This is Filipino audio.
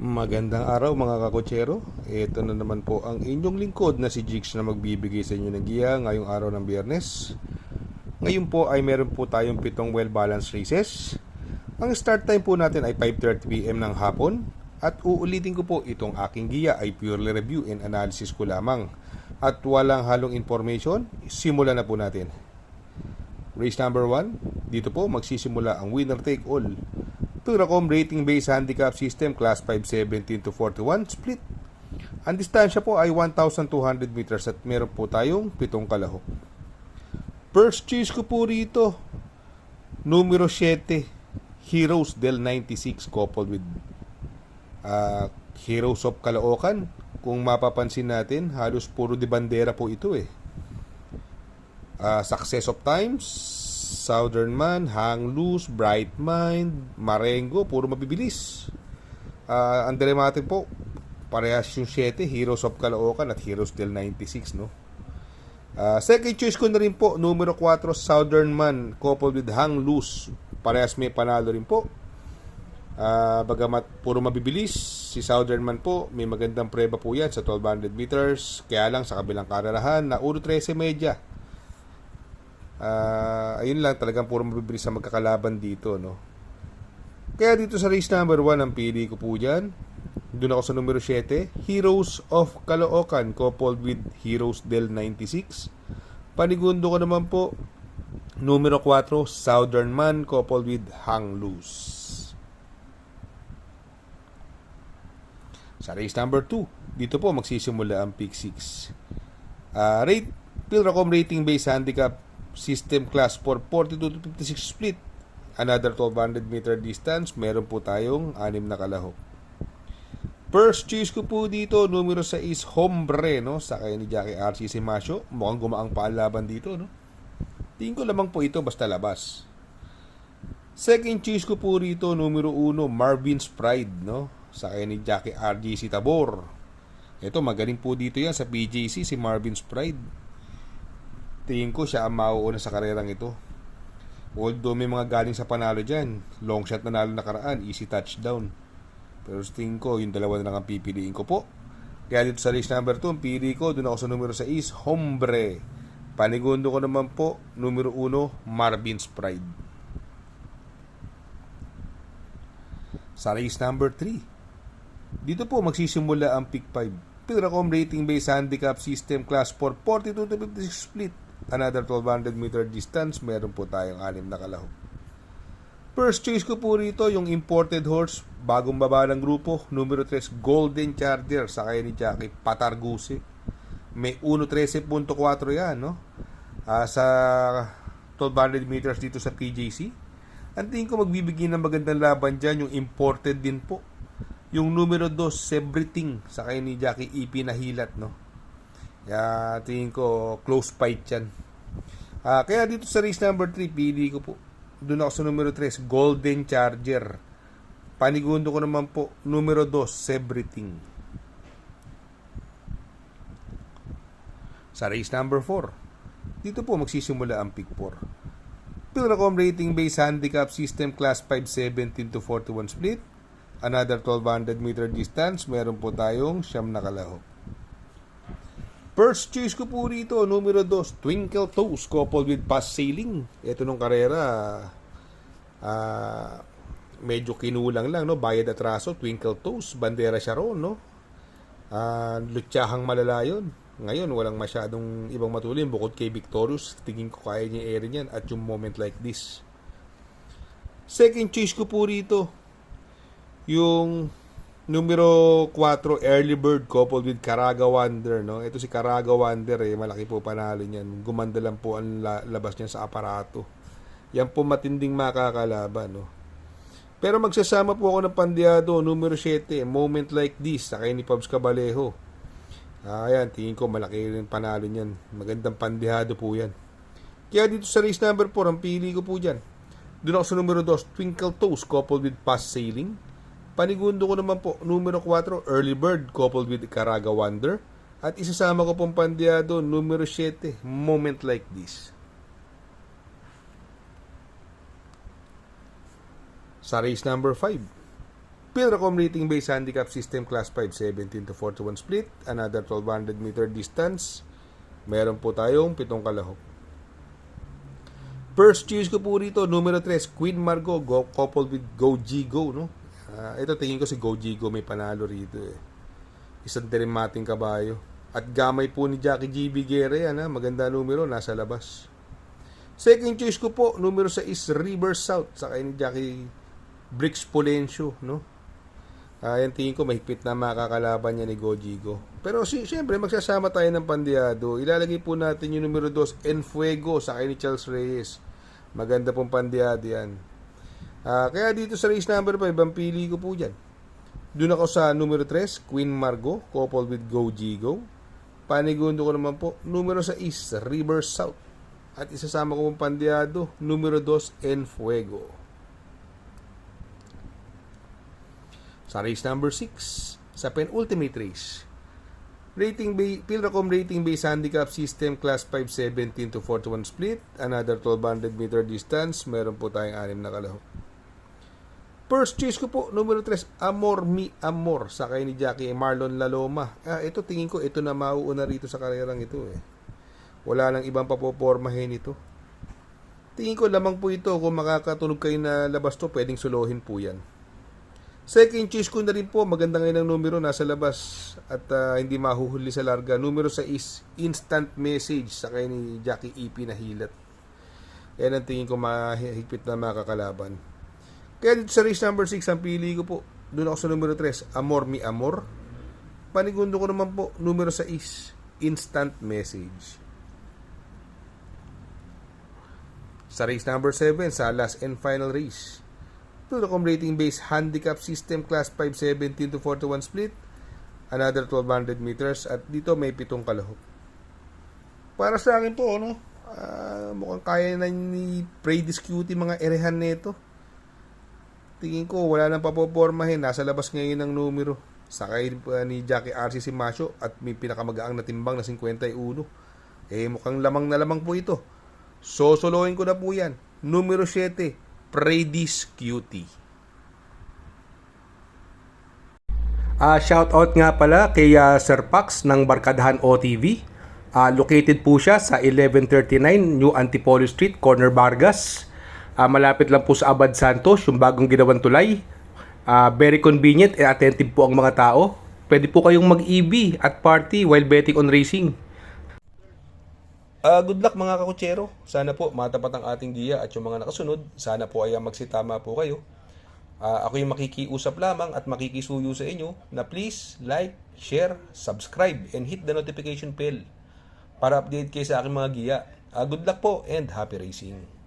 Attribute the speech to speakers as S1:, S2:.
S1: Magandang araw mga kakotsero. Ito na naman po ang inyong lingkod na si Jigs na magbibigay sa inyo ng giya ngayong araw ng Biyernes. Ngayon po ay meron po tayong 7 well-balanced races. Ang start time po natin ay 5:30 PM ng hapon. At uulitin ko po, itong aking giya ay purely review and analysis ko lamang. At walang halong information, simulan na po natin. Race number 1, dito po magsisimula ang winner take all. Pilracom rating based handicap system class 5:17 to 41 split. Ang distansya po ay 1,200 meters at meron po tayong 7 kalahok. First choice ko po rito, numero 7, Heroes del 96 coupled with Heroes of Caloocan. Kung mapapansin natin, halos puro de bandera po ito eh. Success of Times, Southern Man, Hang Loose, Bright Mind, Marengo, puro mabibilis. Ang dilemmatic po, parehas yung 7, Heroes of Caloocan at Heroes del 96, no? Second choice ko na rin po, numero 4, Southern Man, coupled with Hang Loose. Parehas may panalo rin po. Bagamat puro mabibilis, si Southern Man po, may magandang preba po yan sa 1,200 meters. Kaya lang sa kabilang karerahan na 1:13 media. Ayun lang, talagang puro mabibilis sa magkakalaban dito, no? Kaya dito sa race number 1, ang pili ko po dyan, doon ako sa numero 7, Heroes of Caloocan coupled with Heroes del 96. Panigundo ko naman po, numero 4, Southern Man coupled with Hang Loose. Sa race number 2, dito po magsisimula ang pick 6. Pilracom rating based handicap system class for 42 to 56 split. Another 1,200 meter distance, meron po tayong 6 na kalahok. First choice ko po dito, numero 6, Hombre, no? Sakay ni Jackie RC Simasio. Mukhang gumaang pa ang laban dito, no? Tingin ko lamang po ito basta labas. Second choice ko po rito, numero 1, Marvin's Pride, no? Sakay ni Jackie RGC Tabor. Ito, magaling po dito yan sa PJC, si Marvin's Pride. Tingin ko siya ang mauuna sa karerang ito. Although may mga galing sa panalo dyan, long shot na nalo nakaraan, easy touchdown. Pero tingin ko, yung dalawa na lang ang pipiliin ko po. Kaya dito sa race number 2, ang pili ko, doon ako sa numero 6, Hombre. Panigundo ko naman po, numero 1, Marvin's Pride. Sa race number 3, dito po magsisimula ang pick 5. Pilracom rating based handicap system class for 42 to 56 split. Another 1,200 meter distance, meron po tayong 6 na kalahok. First choice ko po rito, yung imported horse, bagong baba ng grupo, numero 3, Golden Charger, sakay ni Jackie Patarguse. May 1:13.4 yan, no? Sa 1,200 meters dito sa PJC. Ang tingin ko magbibigay ng magandang laban dyan, yung imported din po. Yung numero 2, Everything, sakay ni Jackie EP na hilat, no? Kaya tingin ko close fight yan. Kaya dito sa race number 3, pili ko po, doon ako sa numero 3, Golden Charger. Panigundo ko naman po, numero 2, Everything. Sa race number 4, dito po magsisimula ang pick 4. Pilracom rating based handicap system class 5:17 to 41 split. Another 1,200 meter distance, meron po tayong 9 na kalahok. First choice ko po rito, numero 2, Twinkle Toes coupled with Fast Sailing. Ito nung karera, medyo kinulang lang, no? Bayad atraso, Twinkle Toes, bandera siya roon, no? Lutsahang malala yun. Ngayon, walang masyadong ibang matulin bukod kay Victorious. Tingin ko kaya niya i-air niyan at yung moment like this. Second choice ko po rito, yung numero 4, Early Bird coupled with Caraga Wonder, no? Ito si Caraga Wonder, malaki po panalo niyan. Gumanda lang po ang labas niya sa aparato. Yan po matinding makakalaban, no? Pero magsasama po ako ng pandiado, numero 7, Moment Like This, sakay ni Pabs Cabalejo. Ayan, tingin ko malaki rin panalo niyan. Magandang pandihado po yan. Kaya dito sa race number 4, ang pili ko po dyan, doon ako sa numero 2, Twinkle Toes coupled with Fast Sailing. Panigundo ko naman po, numero 4, Early Bird coupled with Caraga Wonder. At isasama ko pong pandiado, numero 7, Moment Like This. Sa race number 5, Pilracom rating based handicap system class 5 17 to 41 split, another 1200 meter distance. Meron po tayong 7 kalahok. First choice ko po rito, numero 3, Queen Margot, coupled with Go Gigo, no? Ito tingin ko si Go Gigo may panalo rito eh. Isang derimating kabayo. At gamay po ni Jackie GB Guerra yan, ha? Maganda numero, nasa labas. Second choice ko po, numero 6, River South, sa ni Jackie Bricks Polencio, no? Yan tingin ko mahigpit na makakalaban niya ni Go Gigo. Pero siyempre magsasama tayo ng pandiado. Ilalagay po natin yung numero 2, Enfuego, sa ni Charles Reyes. Maganda pong pandiado yan. Kaya dito sa race number 5, ang pili ko po dyan. Doon ako sa numero 3, Queen Margot, coupled with Go Gigo. Panigundo ko naman po, numero 6, River South. At isasama ko pong pandiado, numero 2, Enfuego. Sa race number 6, sa penultimate race, Pilracom rating based handicap system class 5 17 to 41 split, another 1200 meter distance. Meron po tayong 6 na kalahok. First choice ko po, numero 3, Amor Mi Amor, sa ni Jackie Marlon Laloma. Ito tingin ko, ito na mauuna rito sa karerang ito eh. Wala nang ibang papopormahin ito. Tingin ko lamang po ito, kung makakatunog kayo na labas to, pwedeng suluhin po yan. Second choice ko na rin po, maganda ngayon ang numero, nasa labas at hindi mahuhuli sa larga. Numero 6, Instant Message, sa ni Jackie EP na hilat. Yan ang tingin ko mahigpit na makakalaban. Kaya dito sa race number 6, ang pili ko po, doon ako sa numero 3, Amor Mi Amor. Panigundo ko naman po, numero 6, Instant Message. Sa race number 7, sa last and final race, Pilracom rating based handicap system class 5 17 to 41 split, another 1200 meters, at dito may 7 kalahok. Para sa akin po, no, mukhang kaya na ni Brady's Cutie mga erehan nito. Tingin ko wala nang papopormahin, nasa labas ngayon ng numero. Sakay ni Jackie RC Simasio at may pinakamagaang na timbang na 51. Mukhang lamang na lamang po ito. Sosolohin ko na po yan. Numero 7, Brady's Cutie. Shoutout nga pala kay Sir Pax ng Barkadahan OTV. Located po siya sa 1139 New Antipolo Street, Corner Vargas. Malapit lang po sa Abad Santos, yung bagong ginawang tulay. Very convenient and attentive po ang mga tao. Pwede po kayong mag-EB at party while betting on racing. Good luck mga kakutsero. Sana po matapat ang ating giya at yung mga nakasunod. Sana po ay magsitama po kayo. Ako yung makikiusap lamang at makikisuyo sa inyo na please like, share, subscribe, and hit the notification bell para update kayo sa aking mga giya. Good luck po and happy racing.